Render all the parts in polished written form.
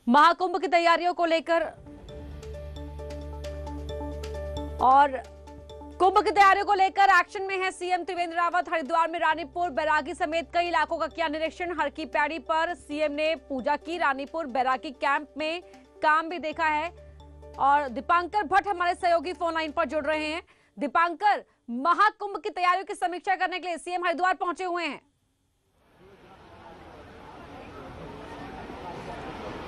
महाकुंभ की तैयारियों को लेकर और कुंभ की तैयारियों को लेकर एक्शन में है सीएम त्रिवेंद्र रावत। हरिद्वार में रानीपुर बैरागी समेत कई इलाकों का किया निरीक्षण। हर की पैड़ी पर सीएम ने पूजा की। रानीपुर बैरागी कैंप में काम भी देखा है। और दीपांकर भट्ट हमारे सहयोगी फोन लाइन पर जुड़ रहे हैं। दीपांकर, महाकुंभ की तैयारियों की समीक्षा करने के लिए सीएम हरिद्वार पहुंचे हुए हैं।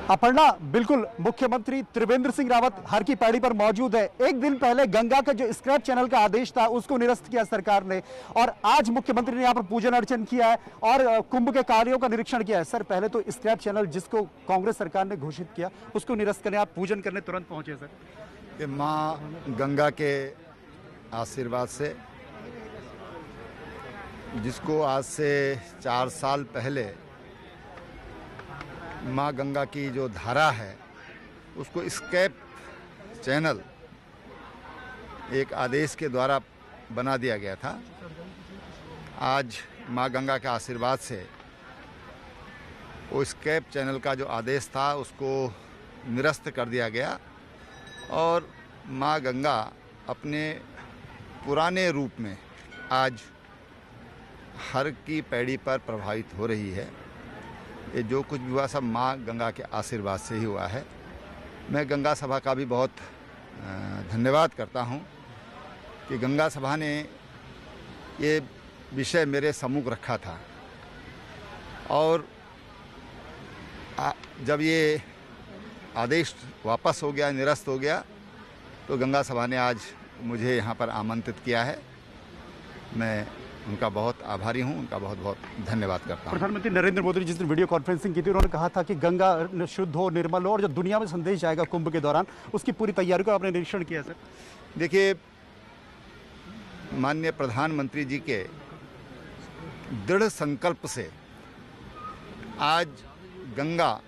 अपर्णा, बिल्कुल मुख्यमंत्री त्रिवेंद्र सिंह रावत हर की पैड़ी पर मौजूद है। एक दिन पहले गंगा का जो स्क्रैप चैनल का आदेश था उसको निरस्त किया सरकार ने, और आज मुख्यमंत्री ने यहाँ पर पूजन अर्चन किया है और कुंभ के कार्यों का निरीक्षण किया है। सर, पहले तो स्क्रैप चैनल जिसको कांग्रेस सरकार ने घोषित किया उसको निरस्त करने आप पूजन करने तुरंत पहुंचे। सर, कि माँ गंगा के आशीर्वाद से, जिसको आज से 4 साल पहले माँ गंगा की जो धारा है उसको स्क्रैप चैनल एक आदेश के द्वारा बना दिया गया था, आज माँ गंगा के आशीर्वाद से वो स्क्रैप चैनल का जो आदेश था उसको निरस्त कर दिया गया और माँ गंगा अपने पुराने रूप में आज हर की पैड़ी पर प्रभावित हो रही है। ये जो कुछ भी हुआ सब माँ गंगा के आशीर्वाद से ही हुआ है। मैं गंगा सभा का भी बहुत धन्यवाद करता हूँ कि गंगा सभा ने ये विषय मेरे सम्मुख रखा था और जब ये आदेश वापस हो गया, निरस्त हो गया, तो गंगा सभा ने आज मुझे यहाँ पर आमंत्रित किया है। मैं उनका बहुत आभारी हूं, उनका बहुत बहुत धन्यवाद करता हूं। प्रधानमंत्री नरेंद्र मोदी ने जिस दिन वीडियो कॉन्फ्रेंसिंग की थी उन्होंने कहा था कि गंगा शुद्ध हो, निर्मल हो और जो दुनिया में संदेश जाएगा कुंभ के दौरान उसकी पूरी तैयारी को आपने निरीक्षण किया। सर, देखिए, माननीय प्रधानमंत्री जी के दृढ़ संकल्प से आज गंगा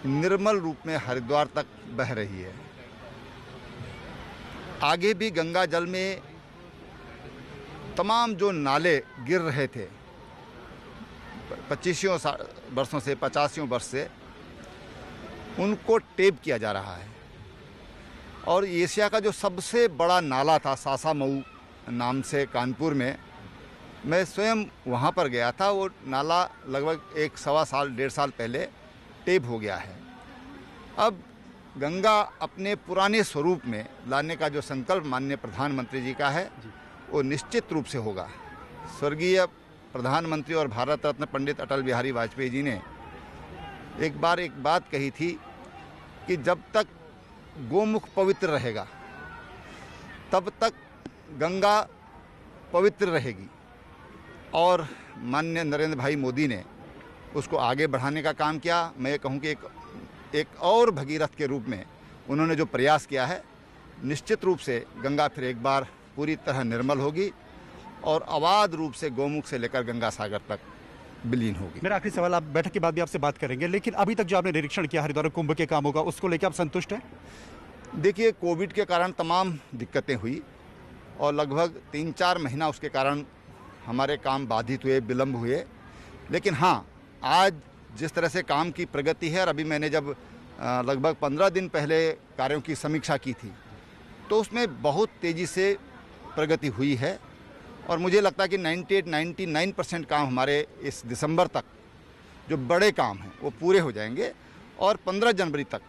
निर्मल रूप में हरिद्वार तक बह रही है। आगे भी गंगा जल में तमाम जो नाले गिर रहे थे 25 वर्षों से, 85 वर्ष से, उनको टेप किया जा रहा है। और एशिया का जो सबसे बड़ा नाला था सासामऊ नाम से कानपुर में, मैं स्वयं वहाँ पर गया था। वो नाला लगभग 1-1.25 साल, 1.5 साल पहले टेप हो गया है। अब गंगा अपने पुराने स्वरूप में लाने का जो संकल्प माननीय प्रधानमंत्री जी का है वो निश्चित रूप से होगा। स्वर्गीय प्रधानमंत्री और भारत रत्न पंडित अटल बिहारी वाजपेयी जी ने एक बार एक बात कही थी कि जब तक गोमुख पवित्र रहेगा तब तक गंगा पवित्र रहेगी। और माननीय नरेंद्र भाई मोदी ने उसको आगे बढ़ाने का काम किया। मैं कहूँ कि एक और भगीरथ के रूप में उन्होंने जो प्रयास किया है, निश्चित रूप से गंगा फिर एक बार पूरी तरह निर्मल होगी और अबाध रूप से गोमुख से लेकर गंगा सागर तक विलीन होगी। मेरा आखिरी सवाल, आप बैठक के बाद भी आपसे बात करेंगे, लेकिन अभी तक जो आपने निरीक्षण किया हरिद्वार कुंभ के कामों का, उसको लेकर आप संतुष्ट हैं? देखिए, कोविड के कारण तमाम दिक्कतें हुई और लगभग 3-4 महीना उसके कारण हमारे काम बाधित हुए, विलम्ब हुए। लेकिन हाँ, आज जिस तरह से काम की प्रगति है, और अभी मैंने जब लगभग 15 दिन पहले कार्यों की समीक्षा की थी तो उसमें बहुत तेज़ी से प्रगति हुई है और मुझे लगता है कि 98-99% काम हमारे इस दिसंबर तक जो बड़े काम हैं वो पूरे हो जाएंगे और 15 जनवरी तक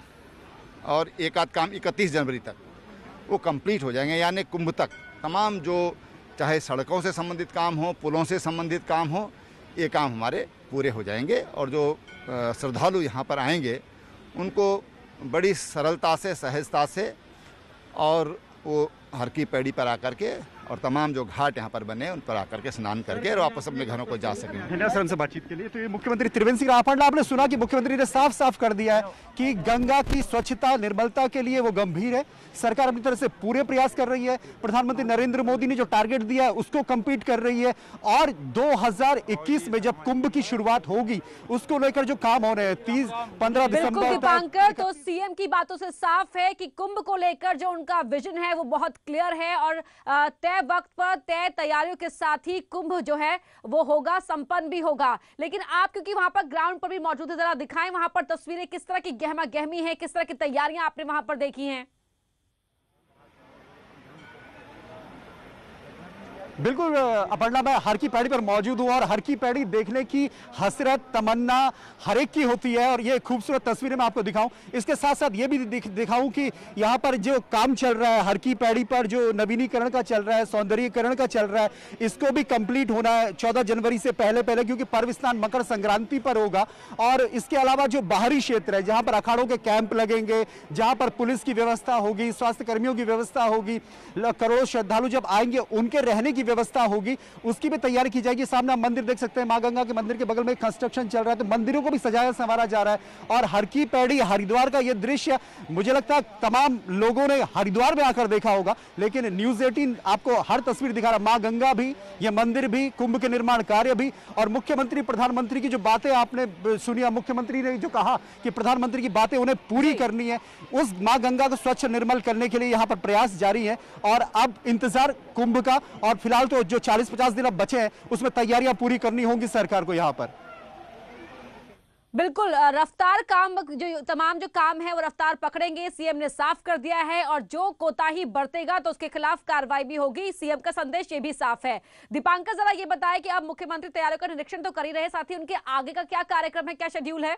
और एक आध काम 31 जनवरी तक वो कंप्लीट हो जाएंगे। यानी कुंभ तक तमाम जो चाहे सड़कों से संबंधित काम हो, पुलों से संबंधित काम हो, ये काम हमारे पूरे हो जाएंगे और जो श्रद्धालु यहाँ पर आएंगे उनको बड़ी सरलता से, सहजता से और वो हर की पैड़ी पर आकर के और तमाम जो घाट यहाँ पर बने उन पर आकर के स्नान करके और वापस अपने घरों को जा सकें। धन्यवाद सर हमसे बातचीत के लिए। तो ये मुख्यमंत्री त्रिवेंद्र सिंह रावत, आपने सुना कि मुख्यमंत्री ने साफ साफ कर दिया है कि गंगा की स्वच्छता, निर्मलता के लिए वो गंभीर है। सरकार अपनी तरफ से पूरे प्रयास कर रही है। प्रधानमंत्री नरेंद्र मोदी ने जो टारगेट दिया है उसको कंप्लीट कर रही है और 2021 में जब कुंभ की शुरुआत होगी उसको लेकर जो काम हो रहे हैं 30-15 दिसंबर। दीपांकर, तो सीएम की बातों से साफ है कि कुंभ को लेकर जो उनका विजन है वो बहुत क्लियर है और तय तय वक्त पर तय तैयारियों के साथ ही कुंभ जो है वो होगा, संपन्न भी होगा। लेकिन आप क्योंकि वहां पर ग्राउंड पर भी मौजूद है, जरा दिखाएं वहां पर तस्वीरें, किस तरह की गहमा गहमी है, किस तरह की तैयारियां आपने वहां पर देखी हैं। बिल्कुल अपर्णा, मैं हर की पैड़ी पर मौजूद हूँ और हर की पैड़ी देखने की हसरत तमन्ना हर एक की होती है और ये खूबसूरत तस्वीरें मैं आपको दिखाऊं। इसके साथ साथ ये भी दिखाऊं कि यहाँ पर जो काम चल रहा है हर की पैड़ी पर, जो नवीनीकरण का चल रहा है, सौंदर्यीकरण का चल रहा है, इसको भी कंप्लीट होना है 14 जनवरी से पहले क्योंकि पर्व स्नान मकर संक्रांति पर होगा। और इसके अलावा जो बाहरी क्षेत्र है जहाँ पर अखाड़ों के कैंप लगेंगे, जहाँ पर पुलिस की व्यवस्था होगी, स्वास्थ्य कर्मियों की व्यवस्था होगी, करोड़ों श्रद्धालु जब आएंगे उनके रहने की व्यवस्था होगी, उसकी भी तैयारी की जाएगी। सामने आप मंदिर देख सकते हैं, मां गंगा के मंदिर के बगल में कंस्ट्रक्शन चल रहा है, तो मंदिरों को भी सजाया संवारा जा रहा है। और हर की पैड़ी हरिद्वार का यह दृश्य मुझे लगता है तमाम लोगों ने हरिद्वार में आकर देखा होगा, लेकिन न्यूज़ 18 आपको हर तस्वीर दिखा रहा है। मां गंगा भी, यह मंदिर भी, कुंभ के निर्माण कार्य भी, और मुख्यमंत्री प्रधानमंत्री की जो बातें आपने सुनी, मुख्यमंत्री ने जो कहा कि प्रधानमंत्री की बातें उन्हें पूरी करनी है, उस मां गंगा को स्वच्छ निर्मल करने के लिए यहां पर प्रयास जारी है। और अब इंतजार कुंभ का, और फिलहाल तो जो 40-50 दिन अब बचे हैं उसमें तैयारियां पूरी करनी होंगी सरकार को यहां पर। बिल्कुल, रफ्तार काम जो तमाम जो काम है वो रफ्तार पकड़ेंगे, सीएम ने साफ कर दिया है। और जो कोताही बरतेगा तो उसके खिलाफ कार्रवाई भी होगी, सीएम का संदेश ये भी साफ है। दीपांकर, जरा ये बताएं कि अब मुख्यमंत्री तैयारियों का निरीक्षण तो कर ही रहे, साथ ही उनके आगे का क्या कार्यक्रम है, क्या शेड्यूल है?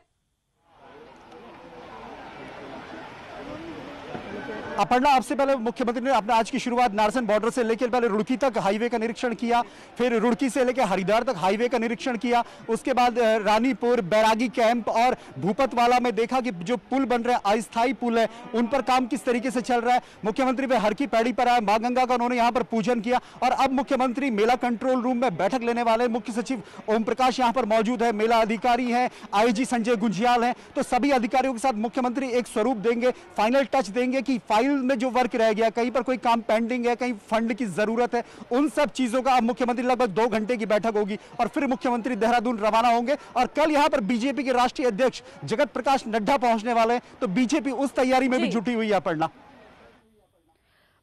अपर्णा, आपसे पहले मुख्यमंत्री ने अपने आज की शुरुआत नारसन बॉर्डर से लेकर पहले रुड़की तक हाईवे का निरीक्षण किया, फिर रुड़की से लेकर हरिद्वार तक हाईवे का निरीक्षण किया, उसके बाद रानीपुर, बैरागी कैंप और भूपतवाला में देखा कि जो पुल बन रहे हैं, अस्थायी पुल है, उन पर काम किस तरीके से चल रहा है। मुख्यमंत्री वे हर की पैड़ी पर आए, मां गंगा का उन्होंने यहाँ पर पूजन किया और अब मुख्यमंत्री मेला कंट्रोल रूम में बैठक लेने वाले। मुख्य सचिव ओम प्रकाश यहाँ पर मौजूद है, मेला अधिकारी हैं, आईजी संजय गुंजियाल हैं, तो सभी अधिकारियों के साथ मुख्यमंत्री एक स्वरूप देंगे, फाइनल टच देंगे कि फाइल में जो वर्क रह गया, कहीं पर कोई काम पेंडिंग है, कहीं फंड की जरूरत है, उन सब चीजों का अब मुख्यमंत्री लगभग 2 घंटे की बैठक होगी और फिर मुख्यमंत्री देहरादून रवाना होंगे। और कल यहां पर बीजेपी के राष्ट्रीय अध्यक्ष जगत प्रकाश नड्डा पहुंचने वाले हैं, तो बीजेपी उस तैयारी में भी जुटी हुई है। पढ़ना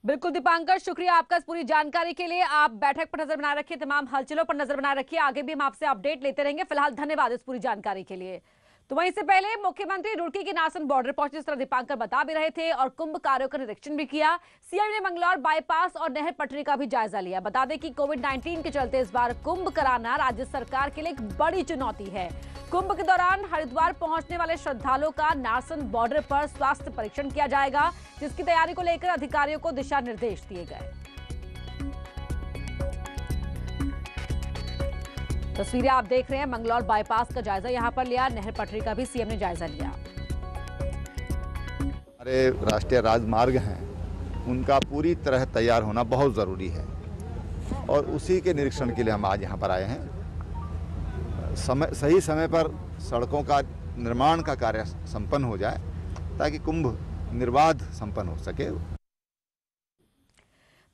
बिल्कुल दीपांकर, शुक्रिया आपका इस पूरी जानकारी के लिए। आप बैठक पर नजर बनाए रखिए, तमाम हलचलों पर नजर बनाए रखिए, आगे भी हम आपसे अपडेट लेते रहेंगे। फिलहाल धन्यवाद इस पूरी जानकारी के लिए। तो वहीं से पहले मुख्यमंत्री रुड़की के नारसन बॉर्डर पहुंचे, जिस तरह दीपांकर बता भी रहे थे, और कुंभ कार्यों का निरीक्षण भी किया। सीएम ने मंगलौर बाईपास और नहर पटरी का भी जायजा लिया। बता दें कि कोविड-19 के चलते इस बार कुंभ कराना राज्य सरकार के लिए एक बड़ी चुनौती है। कुंभ के दौरान हरिद्वार पहुंचने वाले श्रद्धालुओं का नारसन बॉर्डर पर स्वास्थ्य परीक्षण किया जाएगा, जिसकी तैयारी को लेकर अधिकारियों को दिशा निर्देश दिए गए। तस्वीरें आप देख रहे हैं, मंगलौर बाईपास का जायजा यहां पर लिया, नहर पटरी का भी सीएम ने जायजा लिया। हमारे राष्ट्रीय राजमार्ग हैं, उनका पूरी तरह तैयार होना बहुत ज़रूरी है और उसी के निरीक्षण के लिए हम आज यहाँ पर आए हैं। सही समय पर सड़कों का निर्माण का कार्य संपन्न हो जाए ताकि कुंभ निर्बाध संपन्न हो सके।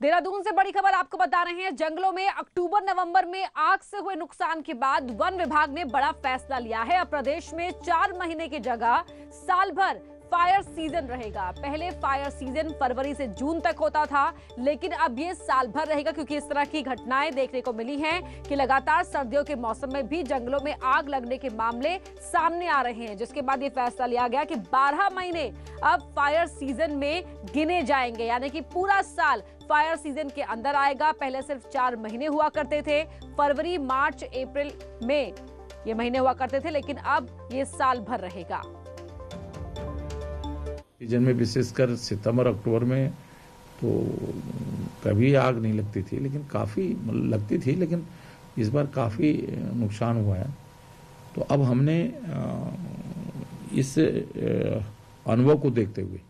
देहरादून से बड़ी खबर आपको बता रहे हैं। जंगलों में अक्टूबर-नवंबर में आग से हुए नुकसान के बाद वन विभाग ने बड़ा फैसला लिया है। अब प्रदेश में 4 महीने की जगह साल भर फायर सीजन रहेगा। पहले फायर सीजन फरवरी से जून तक होता था, लेकिन अब ये साल भर रहेगा, क्योंकि इस तरह की घटनाएं देखने को मिली हैं कि लगातार सर्दियों के मौसम में भी जंगलों में आग लगने के मामले सामने आ रहे हैं, जिसके बाद ये फैसला लिया गया कि 12 महीने अब फायर सीजन में गिने जाएंगे, यानी कि पूरा साल फायर सीजन के अंदर आएगा। पहले सिर्फ 4 महीने हुआ करते थे, फरवरी, मार्च, अप्रैल, मई ये महीने हुआ करते थे, लेकिन अब ये साल भर रहेगा। सीजन में विशेषकर सितंबर अक्टूबर में तो कभी आग नहीं लगती थी, लेकिन काफ़ी लगती थी, लेकिन इस बार काफ़ी नुकसान हुआ है। तो अब हमने इस अनुभव को देखते हुए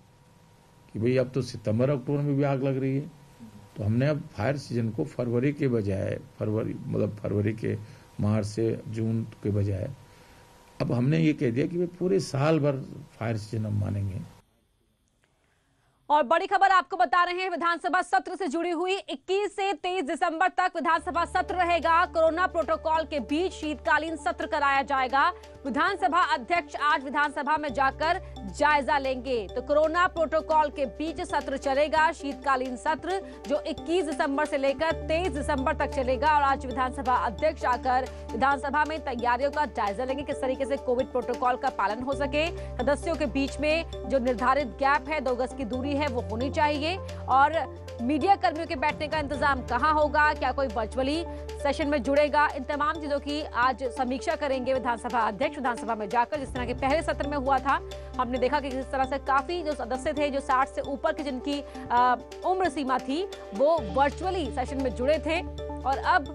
कि भाई अब तो सितंबर अक्टूबर में भी आग लग रही है, तो हमने अब फायर सीजन को फरवरी के बजाय फरवरी के मार्च से जून के बजाय अब हमने ये कह दिया कि भाई पूरे साल भर फायर सीजन हम मानेंगे। और बड़ी खबर आपको बता रहे हैं, विधानसभा सत्र से जुड़ी हुई 21 से 23 दिसंबर तक विधानसभा सत्र रहेगा। कोरोना प्रोटोकॉल के बीच शीतकालीन सत्र कराया जाएगा। विधानसभा अध्यक्ष आज विधानसभा में जाकर जायजा लेंगे। तो कोरोना प्रोटोकॉल के बीच सत्र चलेगा, शीतकालीन सत्र जो 21 दिसंबर से लेकर 23 दिसंबर तक चलेगा। और आज विधानसभा अध्यक्ष आकर विधानसभा में तैयारियों का जायजा लेंगे, किस तरीके से कोविड प्रोटोकॉल का पालन हो सके। सदस्यों के बीच में जो निर्धारित गैप है, 2 गज की दूरी है, वो होनी चाहिए। और मीडिया कर्मियों के बैठने का इंतजाम कहां होगा, क्या कोई वर्चुअली सेशन में जुड़ेगा, इन तमाम चीजों की आज समीक्षा करेंगे विधानसभा अध्यक्ष विधानसभा में जाकर। जिस तरह के पहले सत्र में हुआ था, हमने देखा कि किस तरह से काफी जो सदस्य थे, जो 60 से ऊपर की जिनकी उम्र सीमा थी, वो वर्चुअली सेशन में जुड़े थे। और अब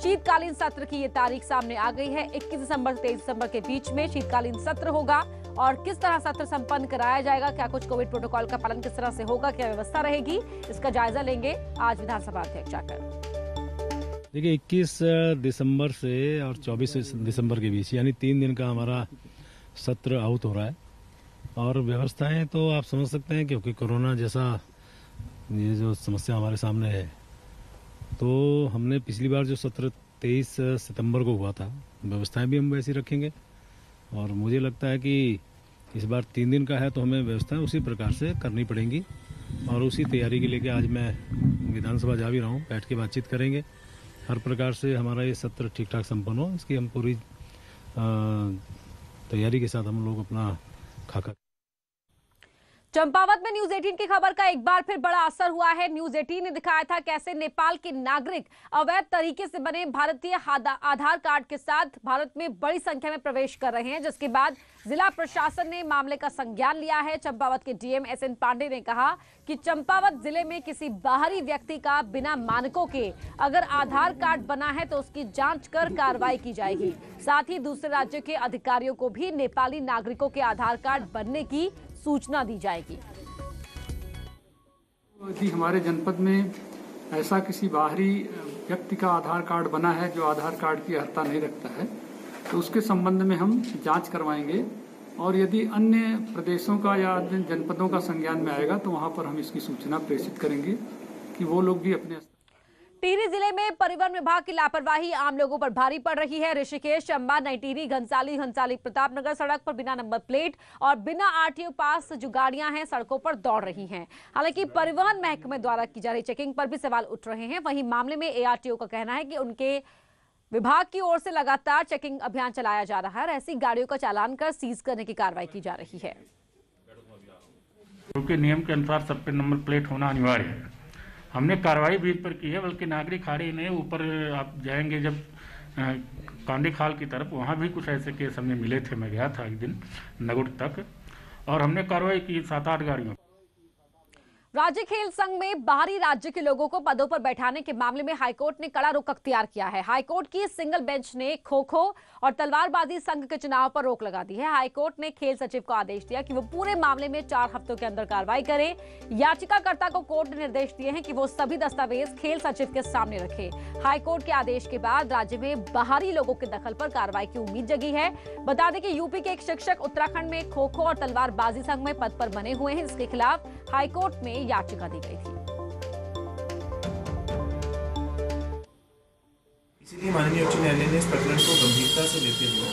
शीतकालीन सत्र की ये तारीख सामने आ गई है। 21 दिसंबर से 23 दिसंबर के बीच में शीतकालीन सत्र होगा। और किस तरह सत्र संपन्न कराया जाएगा, क्या कुछ कोविड प्रोटोकॉल का पालन किस तरह से होगा, क्या व्यवस्था रहेगी, इसका जायजा लेंगे आज विधानसभा अध्यक्ष आकर। देखिए, 21 दिसंबर से और 24 दिसंबर के बीच यानी 3 दिन का हमारा सत्र आउट हो रहा है। और व्यवस्थाएं तो आप समझ सकते हैं, क्योंकि कोरोना जैसा ये जो समस्या हमारे सामने है, तो हमने पिछली बार जो सत्र 23 सितंबर को हुआ था, व्यवस्थाएं भी हम वैसी रखेंगे। और मुझे लगता है कि इस बार 3 दिन का है, तो हमें व्यवस्थाएं उसी प्रकार से करनी पड़ेंगी। और उसी तैयारी के लेके आज मैं विधानसभा जा भी रहा हूँ, बैठ के बातचीत करेंगे। हर प्रकार से हमारा ये सत्र ठीक ठाक संपन्न हो, इसकी हम पूरी तैयारी के साथ हम लोग अपना खाका। चंपावत में न्यूज 18 की खबर का एक बार फिर बड़ा असर हुआ है। न्यूज 18 ने दिखाया था कैसे नेपाल के नागरिक अवैध तरीके से बने भारतीय आधार कार्ड के साथ भारत में बड़ी संख्या में प्रवेश कर रहे हैं, जिसके बाद जिला प्रशासन ने मामले का संज्ञान लिया है। चंपावत के डीएम SN पांडे ने कहा कि चंपावत जिले में किसी बाहरी व्यक्ति का बिना मानकों के अगर आधार कार्ड बना है तो उसकी जांच कर कार्रवाई की जाएगी। साथ ही दूसरे राज्य के अधिकारियों को भी नेपाली नागरिकों के आधार कार्ड बनने की सूचना दी जाएगी। यदि हमारे जनपद में ऐसा किसी बाहरी व्यक्ति का आधार कार्ड बना है जो आधार कार्ड की अर्हता नहीं रखता है, तो उसके संबंध में हम जांच करवाएंगे। और यदि अन्य प्रदेशों का या अन्य जनपदों का संज्ञान में आएगा, तो वहां पर हम इसकी सूचना प्रेषित करेंगे कि वो लोग भी अपने। टिहरी जिले में परिवहन विभाग की लापरवाही आम लोगों पर भारी पड़ रही है। ऋषिकेश, चंबा, नई टिहरी, घनसाली प्रतापनगर सड़क पर बिना नंबर प्लेट और बिना RTO पास जो गाड़ियां हैं सड़कों पर दौड़ रही हैं। हालांकि परिवहन महकमे द्वारा की जा रही चेकिंग पर भी सवाल उठ रहे हैं। वहीं मामले में ARTO का कहना है कि उनके विभाग की ओर से लगातार चेकिंग अभियान चलाया जा रहा है और ऐसी गाड़ियों का चालान कर सीज करने की कार्रवाई की जा रही है। क्योंकि नियम के अनुसार सब पे नंबर प्लेट होना अनिवार्य है। हमने कार्रवाई भी इस पर की है, बल्कि नागरिक खाड़ी ने ऊपर आप जाएंगे जब कांडी खाल की तरफ, वहाँ भी कुछ ऐसे केस हमें मिले थे। मैं गया था एक दिन नगुट तक और हमने कार्रवाई की 7-8 गाड़ियों। राज्य खेल संघ में बाहरी राज्य के लोगों को पदों पर बैठाने के मामले में हाईकोर्ट ने कड़ा रुख अख्तियार किया है। हाईकोर्ट की सिंगल बेंच ने खो-खो और तलवारबाजी संघ के चुनाव पर रोक लगा दी है। हाईकोर्ट ने खेल सचिव को आदेश दिया कि वो पूरे मामले में 4 हफ्तों के अंदर कार्रवाई करें। याचिकाकर्ता को कोर्ट ने निर्देश दिए हैं कि वो सभी दस्तावेज खेल सचिव के सामने रखे। हाईकोर्ट के आदेश के बाद राज्य में बाहरी लोगों के दखल पर कार्रवाई की उम्मीद जगी है। बता दें कि यूपी के एक शिक्षक उत्तराखंड में खो-खो और तलवारबाजी संघ में पद पर बने हुए हैं, जिसके खिलाफ हाईकोर्ट में याचिका दी गई थी। इसीलिए माननीय उच्च न्यायालय ने इस प्रकरण को गंभीरता से लेते हुए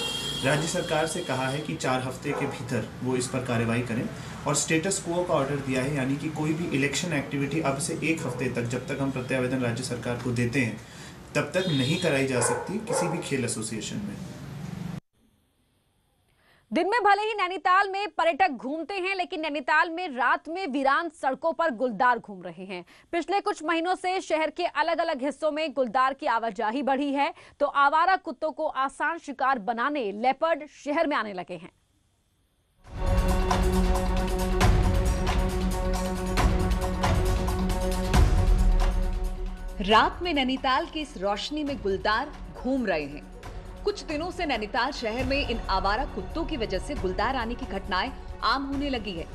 राज्य सरकार से कहा है कि 4 हफ्ते के भीतर वो इस पर कार्रवाई करें और स्टेटस क्वो का ऑर्डर दिया है, यानी कि कोई भी इलेक्शन एक्टिविटी अब से 1 हफ्ते तक, जब तक हम प्रत्यावेदन राज्य सरकार को देते हैं, तब तक नहीं कराई जा सकती किसी भी खेल एसोसिएशन में। दिन में भले ही नैनीताल में पर्यटक घूमते हैं, लेकिन नैनीताल में रात में वीरान सड़कों पर गुलदार घूम रहे हैं। पिछले कुछ महीनों से शहर के अलग अलग हिस्सों में गुलदार की आवाजाही बढ़ी है, तो आवारा कुत्तों को आसान शिकार बनाने लेपर्ड शहर में आने लगे हैं। रात में नैनीताल की इस रोशनी में गुलदार घूम रहे हैं। कुछ दिनों से नैनीताल शहर में इन आवारा कुत्तों की वजह से गुलदार आने की घटनाएं आम होने लगी है।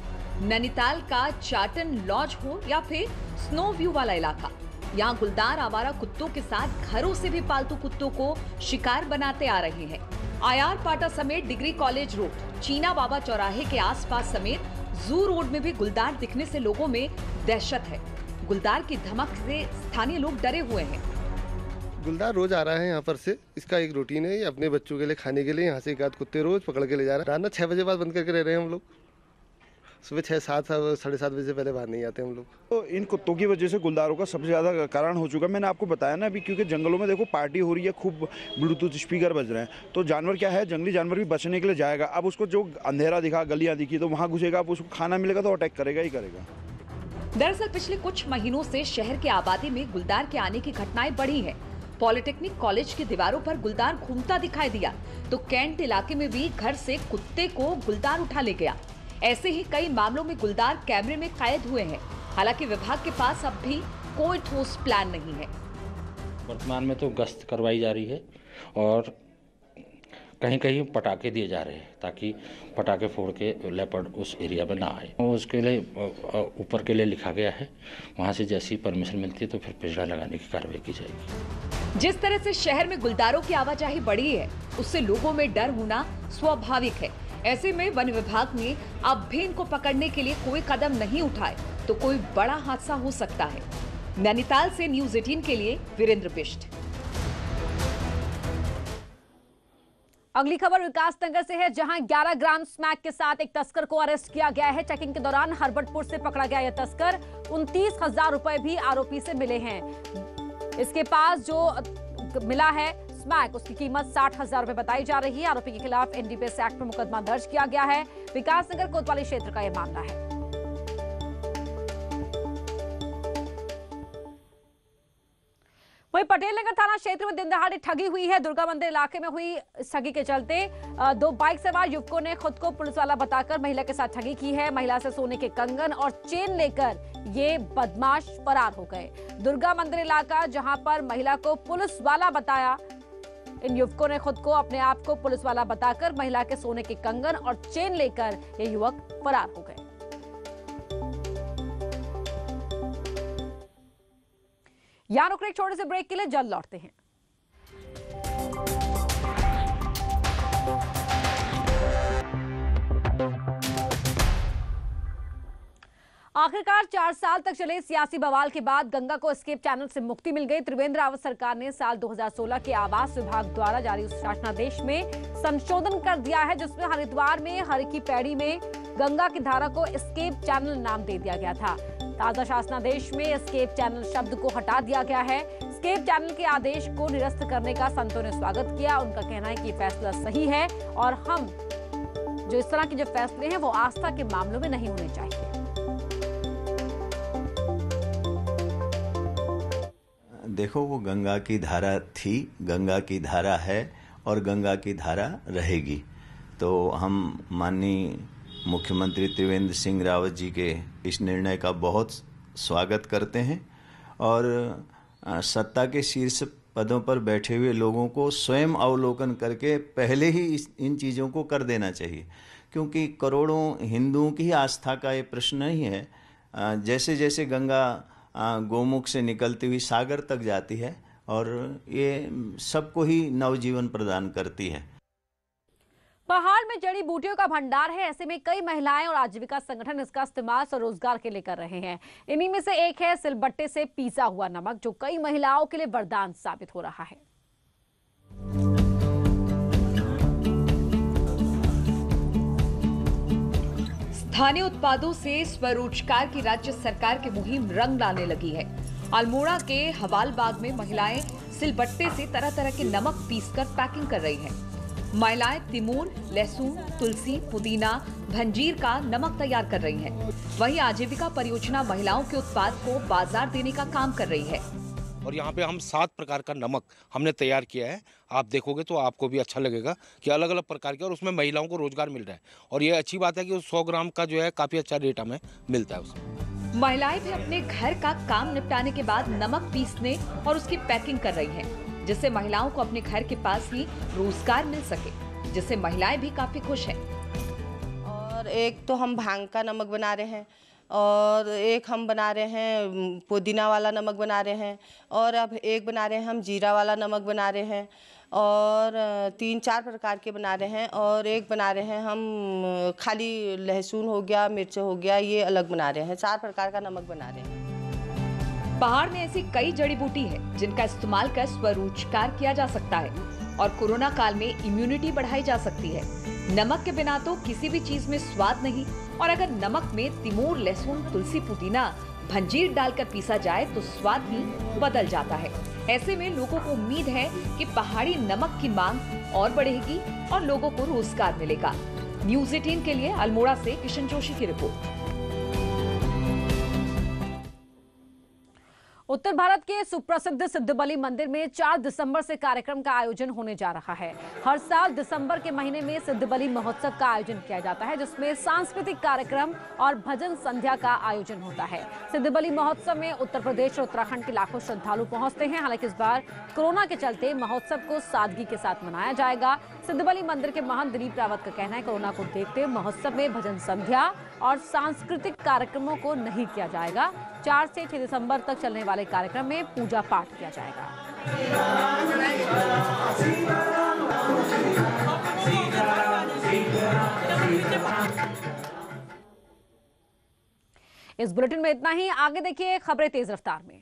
नैनीताल का चाटन लॉज हो या फिर स्नो व्यू वाला इलाका, यहाँ गुलदार आवारा कुत्तों के साथ घरों से भी पालतू कुत्तों को शिकार बनाते आ रहे हैं। आयार पाटा समेत डिग्री कॉलेज रोड, चीना बाबा चौराहे के आसपास समेत जू रोड में भी गुलदार दिखने से लोगों में दहशत है। गुलदार की धमक से स्थानीय लोग डरे हुए हैं। गुलदार रोज आ रहा है यहाँ पर से, इसका एक रूटीन है। ये अपने बच्चों के लिए खाने के लिए यहाँ से एक आध कुत्ते रोज पकड़ के ले जा रहा है। रात 6 बजे बाद बंद करके रह रहे हैं हम लोग। सुबह 6, 7, 7:30 बजे से पहले बाहर नहीं आते हम लोग। तो इन कुत्तों की वजह से गुलदारों का सबसे ज़्यादा कारण हो चुका है। मैंने आपको बताया ना अभी, क्योंकि जंगलों में देखो पार्टी हो रही है, खूब ब्लूटूथ स्पीकर बज रहे हैं, तो जानवर क्या है, जंगली जानवर भी बचने के लिए जाएगा। अब उसको जो अंधेरा दिखा, गलियाँ दिखी, तो वहाँ घुसेगा, अब उसको खाना मिलेगा तो अटैक करेगा ही करेगा। दरअसल पिछले कुछ महीनों से शहर के आबादी में गुलदार के आने की घटनाएं बढ़ी हैं। पॉलिटेक्निक कॉलेज की दीवारों पर गुलदार घूमता दिखाई दिया, तो कैंट इलाके में भी घर से कुत्ते को गुलदार उठा ले गया। ऐसे ही कई मामलों में गुलदार कैमरे में कैद हुए हैं। हालांकि विभाग के पास अब भी कोई ठोस प्लान नहीं है। वर्तमान में तो गश्त करवाई जा रही है और कहीं कहीं पटाखे दिए जा रहे हैं ताकि पटाखे फोड़ के लेपर्ड उस एरिया में ना आए। उसके लिए ऊपर के लिए लिखा गया है, वहाँ से जैसी परमिशन मिलती है तो फिर पिंजरा लगाने की कार्रवाई की जाएगी। जिस तरह से शहर में गुलदारों की आवाजाही बढ़ी है, उससे लोगों में डर होना स्वाभाविक है। ऐसे में वन विभाग ने अब भी इनको पकड़ने के लिए कोई कदम नहीं उठाए तो कोई बड़ा हादसा हो सकता है। नैनीताल से न्यूज़ 18 के लिए वीरेंद्र बिष्ट। अगली खबर विकास नगर से है, जहां 11 ग्राम स्मैक के साथ एक तस्कर को अरेस्ट किया गया है। चेकिंग के दौरान हरबटपुर से पकड़ा गया यह तस्कर। 29,000 रुपए भी आरोपी से मिले हैं। इसके पास जो मिला है स्मैक, उसकी कीमत 60,000 रुपए बताई जा रही है। आरोपी के खिलाफ एनडीपीएस एक्ट में मुकदमा दर्ज किया गया है। विकास नगर कोतवाली क्षेत्र का यह मामला है। वहीं पटेल नगर थाना क्षेत्र में दिन दहाड़े ठगी हुई है। दुर्गा मंदिर इलाके में हुई इस ठगी के चलते 2 बाइक सवार युवकों ने खुद को पुलिस वाला बताकर महिला के साथ ठगी की है। महिला से सोने के कंगन और चेन लेकर ये बदमाश फरार हो गए। दुर्गा मंदिर इलाका जहां पर महिला को पुलिस वाला बताया, इन युवकों ने खुद को अपने आप को पुलिस वाला बताकर महिला के सोने के कंगन और चेन लेकर ये युवक फरार हो गए। यहाँ रुक रहे एक छोटे से ब्रेक के लिए, जल्द लौटते हैं। आखिरकार 4 साल तक चले सियासी बवाल के बाद गंगा को एस्केप चैनल से मुक्ति मिल गई। त्रिवेंद्र रावत सरकार ने साल 2016 के आवास विभाग द्वारा जारी उस शासनादेश में संशोधन कर दिया है, जिसमें हरिद्वार में हर की पैड़ी में गंगा की धारा को एस्केप चैनल नाम दे दिया गया था। ताजा शासनादेश में एस्केप चैनल शब्द को हटा दिया गया है। एस्केप चैनल के आदेश को निरस्त करने का संतों ने स्वागत किया। उनका कहना है कि फैसला सही है और हम जो इस तरह के जो फैसले हैं वो आस्था के मामलों में नहीं होने चाहिए। देखो, वो गंगा की धारा थी, गंगा की धारा है और गंगा की धारा रहेगी। तो हम माननीय मुख्यमंत्री त्रिवेंद्र सिंह रावत जी के इस निर्णय का बहुत स्वागत करते हैं और सत्ता के शीर्ष पदों पर बैठे हुए लोगों को स्वयं अवलोकन करके पहले ही इन चीज़ों को कर देना चाहिए, क्योंकि करोड़ों हिंदुओं की आस्था का ये प्रश्न नहीं है। जैसे जैसे गंगा गोमुख से निकलती हुई सागर तक जाती है और ये सबको ही नवजीवन प्रदान करती है। पहाड़ में जड़ी बूटियों का भंडार है, ऐसे में कई महिलाएं और आजीविका संगठन इसका इस्तेमाल स्वरोजगार के लिए कर रहे हैं। इन्हीं में से एक है सिलबट्टे से पीसा हुआ नमक, जो कई महिलाओं के लिए वरदान साबित हो रहा है। स्थानीय उत्पादों से स्वरोजगार की राज्य सरकार की मुहिम रंग लाने लगी है। अल्मोड़ा के हवालबाग में महिलाएं सिलबट्टे से तरह तरह के नमक पीसकर पैकिंग कर रही हैं। महिलाएं तिमूर, लहसुन, तुलसी, पुदीना, भंजीर का नमक तैयार कर रही हैं। वहीं आजीविका परियोजना महिलाओं के उत्पाद को बाजार देने का काम कर रही है। और यहाँ पे हम 7 प्रकार का नमक हमने तैयार किया है। आप देखोगे तो आपको भी अच्छा लगेगा कि अलग अलग प्रकार के, और उसमें महिलाओं को रोजगार मिल रहा है। और ये अच्छी बात है कि 100 ग्राम का जो है काफी अच्छा रेट हमें मिलता है उसमें। महिलाएं भी अपने घर का काम निपटाने के बाद नमक पीसने और उसकी पैकिंग कर रही हैं, जिससे महिलाओं को अपने घर के पास ही रोजगार मिल सके, जिससे महिलाएं भी काफी खुश हैं। और एक तो हम भांग का नमक बना रहे हैं और एक हम बना रहे हैं पुदीना वाला नमक बना रहे हैं और अब एक बना रहे हैं हम जीरा वाला नमक बना रहे हैं और 3-4 प्रकार के बना रहे हैं, और एक बना रहे हैं हम खाली लहसुन हो गया, मिर्च हो गया, ये अलग बना रहे हैं। 4 प्रकार का नमक बना रहे हैं। पहाड़ में ऐसी कई जड़ी बूटी है जिनका इस्तेमाल कर स्वरोजगार किया जा सकता है और कोरोना काल में इम्यूनिटी बढ़ाई जा सकती है। नमक के बिना तो किसी भी चीज में स्वाद नहीं, और अगर नमक में तिमोर, लहसुन, तुलसी, पुदीना, भंजीर डालकर पीसा जाए तो स्वाद भी बदल जाता है। ऐसे में लोगों को उम्मीद है कि पहाड़ी नमक की मांग और बढ़ेगी और लोगों को रोजगार मिलेगा। न्यूज़ 18 के लिए अल्मोड़ा से किशन जोशी की रिपोर्ट। उत्तर भारत के सुप्रसिद्ध सिद्धबली मंदिर में 4 दिसंबर से कार्यक्रम का आयोजन होने जा रहा है। हर साल दिसंबर के महीने में सिद्धबली महोत्सव का आयोजन किया जाता है, जिसमें सांस्कृतिक कार्यक्रम और भजन संध्या का आयोजन होता है। सिद्धबली महोत्सव में उत्तर प्रदेश और उत्तराखंड के लाखों श्रद्धालु पहुंचते हैं। हालांकि इस बार कोरोना के चलते महोत्सव को सादगी के साथ मनाया जाएगा। सिद्धबली मंदिर के महंत दिलीप रावत का कहना है, कोरोना को देखते हुए महोत्सव में भजन संध्या और सांस्कृतिक कार्यक्रमों को नहीं किया जाएगा। 4 से 6 दिसंबर तक चलने वाले कार्यक्रम में पूजा पाठ किया जाएगा। इस बुलेटिन में इतना ही। आगे देखिए खबरें तेज रफ्तार में।